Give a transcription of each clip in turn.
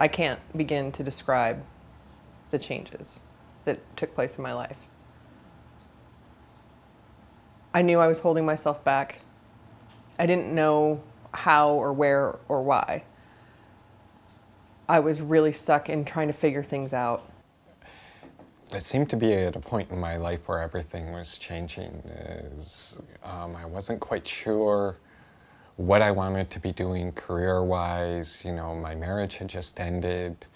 I can't begin to describe the changes that took place in my life. I knew I was holding myself back. I didn't know how or where or why. I was really stuck in trying to figure things out. I seemed to be at a point in my life where everything was changing. I wasn't quite sure what I wanted to be doing career-wise. You know, my marriage had just ended.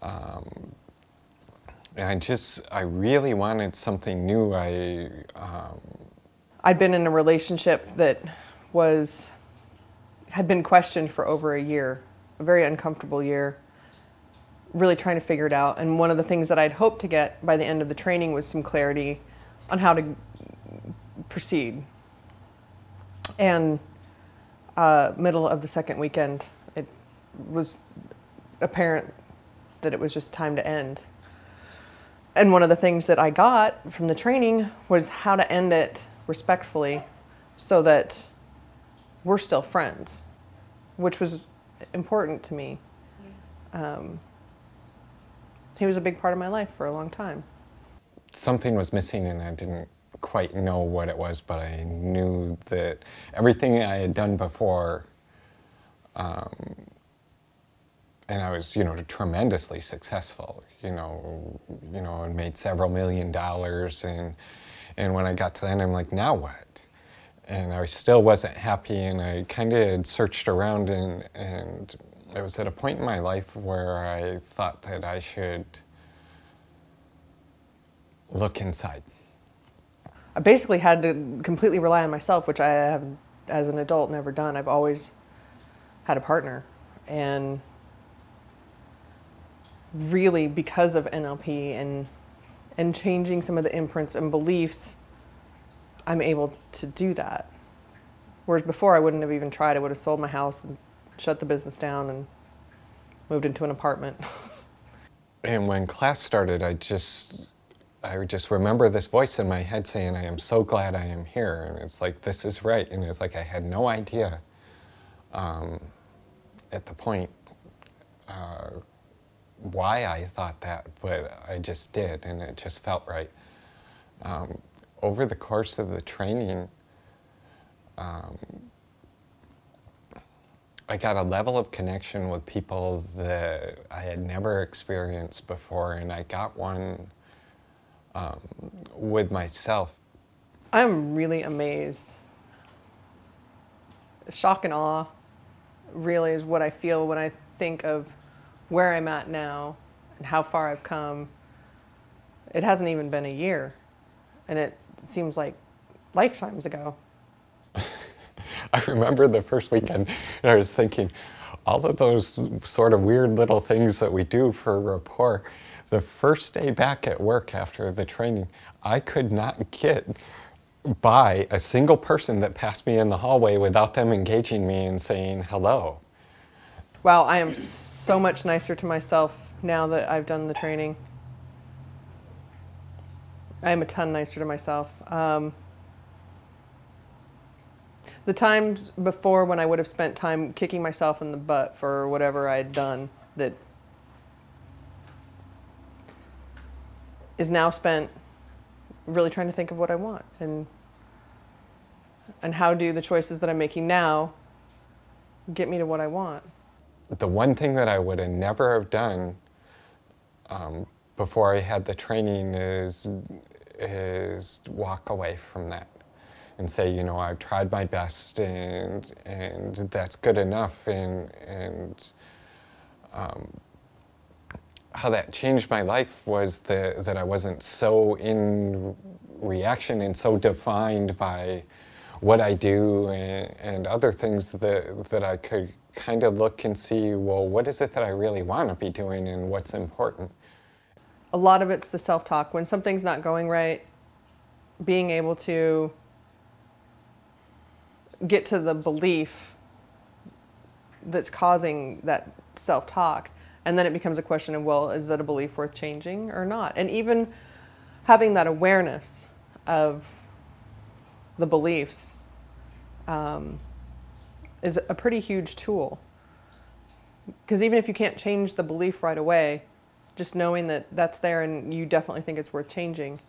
And I really wanted something new. I'd been in a relationship that had been questioned for over a year, a very uncomfortable year, really trying to figure it out. And one of the things that I'd hoped to get by the end of the training was some clarity on how to proceed. And middle of the second weekend, it was apparent that it was just time to end. And one of the things that I got from the training was how to end it respectfully so that we're still friends, which was important to me. He was a big part of my life for a long time. Something was missing and I didn't quite know what it was, but I knew that everything I had done before, and I was, tremendously successful, and made several $1 million. And when I got to the end, I'm like, now what? And I still wasn't happy, and I kind of had searched around, and I was at a point in my life where I thought that I should look inside. I basically had to completely rely on myself, which I have, as an adult, never done. I've always had a partner. And really, because of NLP and changing some of the imprints and beliefs, I'm able to do that. Whereas before, I wouldn't have even tried. I would have sold my house and shut the business down and moved into an apartment. And when class started, I would just remember this voice in my head saying, I am so glad I am here. And it's like, this is right. And it's like I had no idea at the point why I thought that, but I just did, and it just felt right. Over the course of the training, I got a level of connection with people that I had never experienced before, and I got one with myself. I'm really amazed. Shock and awe really is what I feel when I think of where I'm at now and how far I've come. It hasn't even been a year, and it seems like lifetimes ago. I remember the first weekend, and I was thinking, all of those sort of weird little things that we do for rapport. The first day back at work after the training, I could not get by a single person that passed me in the hallway without them engaging me and saying hello. Wow, I am so much nicer to myself now that I've done the training. I am a ton nicer to myself. The times before when I would have spent time kicking myself in the butt for whatever I had done that is now spent really trying to think of what I want and how do the choices that I'm making now get me to what I want. The one thing that I would have never have done before I had the training is walk away from that and say, I've tried my best and that's good enough, and how that changed my life was that I wasn't so in reaction and so defined by what I do and other things that I could kind of look and see, well, what is it that I really want to be doing and what's important? A lot of it's the self-talk. When something's not going right, being able to get to the belief that's causing that self-talk, and then it becomes a question of, well, is that a belief worth changing or not? And even having that awareness of the beliefs is a pretty huge tool. Because even if you can't change the belief right away, just knowing that that's there and you definitely think it's worth changing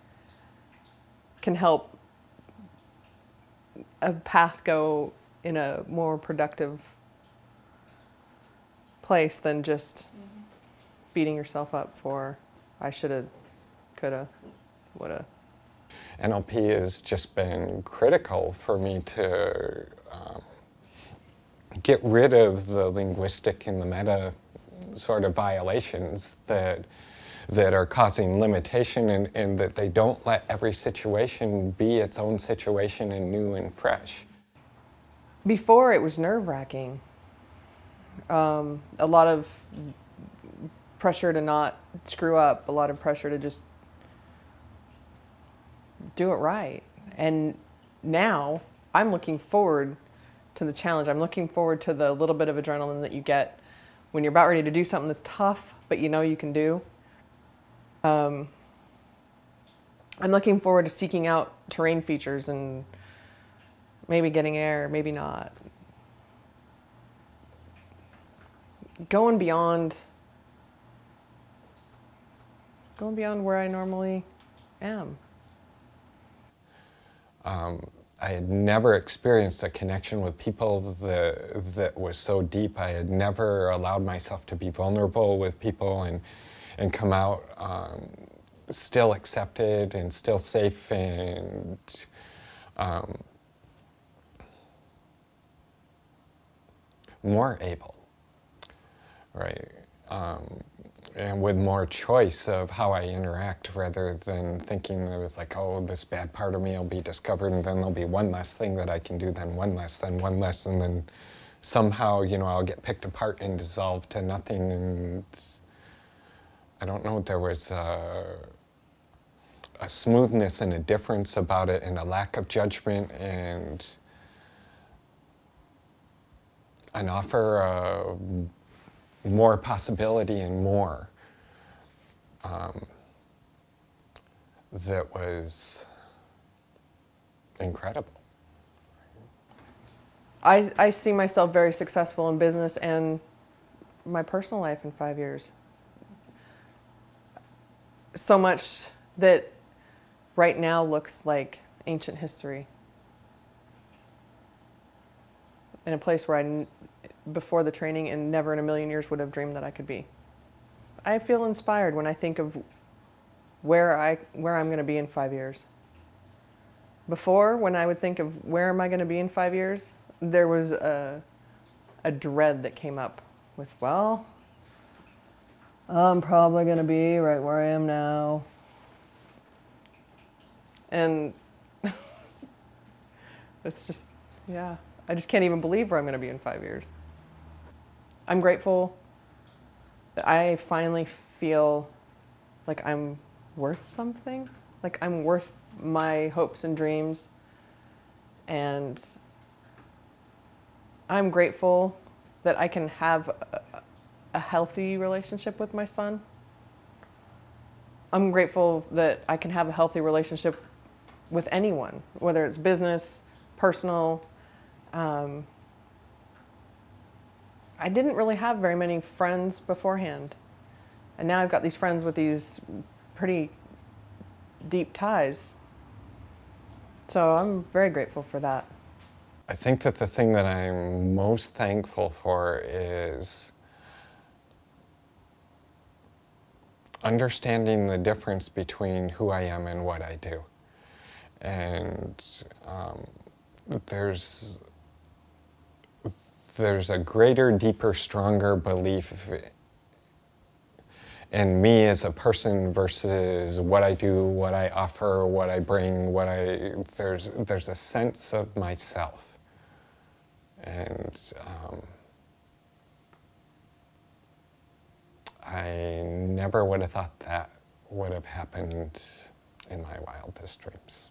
can help a path go in a more productive place than just beating yourself up for, I shoulda, coulda, woulda. NLP has just been critical for me to get rid of the linguistic and the meta sort of violations that are causing limitation, and that they don't let every situation be its own situation and new and fresh. Before, it was nerve-wracking. A lot of pressure to not screw up, a lot of pressure to just do it right. And now I'm looking forward to the challenge. I'm looking forward to the little bit of adrenaline that you get when you're about ready to do something that's tough, but you know you can do. I'm looking forward to seeking out terrain features and maybe getting air, maybe not. Going beyond where I normally am. I had never experienced a connection with people that was so deep. I had never allowed myself to be vulnerable with people and come out still accepted and still safe and more able, right? And with more choice of how I interact, rather than thinking that it was like, oh, this bad part of me will be discovered, and then there'll be one less thing that I can do, then one less, then one less, and then somehow, you know, I'll get picked apart and dissolved to nothing. And I don't know, there was a smoothness and a difference about it, and a lack of judgment, and an offer of more possibility and more that was incredible. I see myself very successful in business and my personal life in 5 years. So much that right now looks like ancient history. In a place where I, before the training and never in a million years would have dreamed that I could be. I feel inspired when I think of where I'm going to be in 5 years. Before, when I would think of where am I going to be in 5 years, there was a dread that came up with, well, I'm probably going to be right where I am now. And it's just, yeah, I just can't even believe where I'm going to be in 5 years. I'm grateful that I finally feel like I'm worth something, like I'm worth my hopes and dreams. And I'm grateful that I can have a healthy relationship with my son. I'm grateful that I can have a healthy relationship with anyone, whether it's business, personal. I didn't really have very many friends beforehand. And now I've got these friends with these pretty deep ties. So I'm very grateful for that. I think that the thing that I'm most thankful for is understanding the difference between who I am and what I do. And there's a greater, deeper, stronger belief in me as a person versus what I do, what I offer, what I bring, there's a sense of myself. And I never would have thought that would have happened in my wildest dreams.